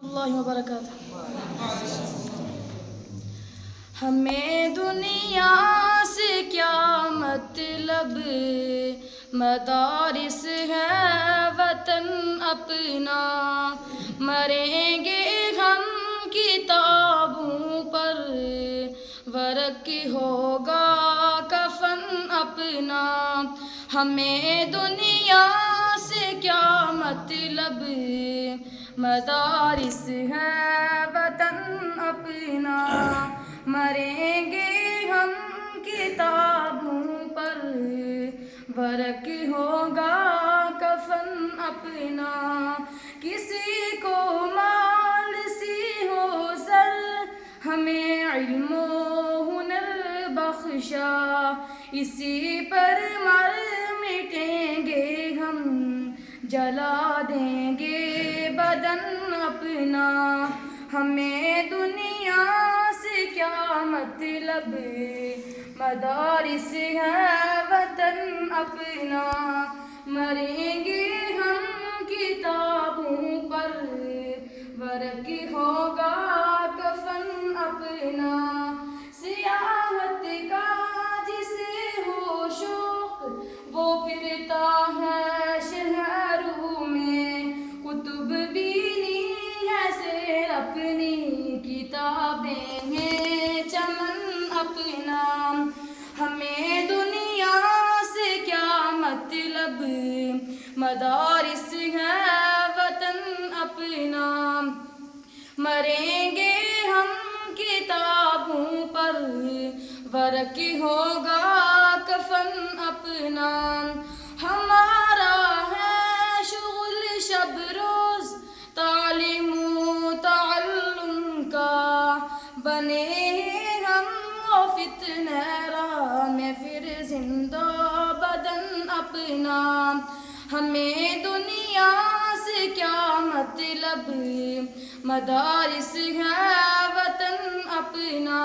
اللہ وبرکاتہ۔ ہمیں دنیا سے کیا مطلب، مدارس ہے وطن اپنا، مریں گے ہم کتابوں پر، ورق ہوگا کفن اپنا۔ ہمیں دنیا سے کیا مطلب، مدارس ہے وطن اپنا، مریں گے ہم کتابوں پر، ورق ہوگا کفن اپنا۔ کسی کو مال سی ہو سر، ہمیں علم و ہنر بخشا، اسی پر مر مٹیں گے ہم، جلا دیں گے بدن اپنا۔ ہمیں دنیا سے کیا مطلب، مدارس ہے وطن اپنا، مریں گے ہم کتابوں پر، ورق ہوگا کفن اپنا۔ سیاحت کا جسے ہو شوق، وہ پھرتا ہے شہروں میں، کتب بینی ہے سیر اپنی، کتابیں ہیں چمن اپنا۔ ہمیں دنیا سے کیا مطلب، مدارس ہے وطن اپنا، مریں گے ہم کتابوں پر، ورق ہوگا کفن اپنا۔ ہمارا ہے شغل شب روز، تعلیم و تعلم کا، بنے ہم و فتنہ راہ میں پھر زندہ بدن اپنا۔ ہمیں دنیا سے کیا مطلب، مدارس ہے وطن اپنا،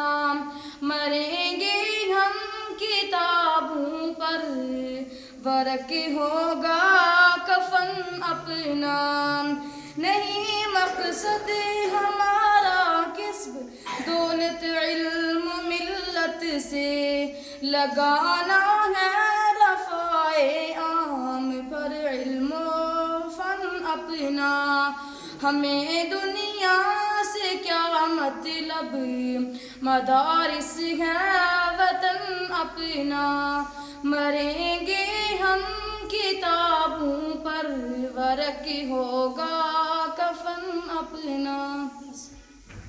مریں گے ہم کتابوں پر، ورق ہوگا کفن اپنا۔ نہیں مقصد ہمارا کسب، دولت علم ملت سے، لگانا ہے رفع عام پر علم و فن اپنا۔ ہمیں دنیا سے کیا مطلب، مدارس ہے وطن اپنا، مریں گے ہم کتابوں پر، ورق ہوگا کفن اپنا۔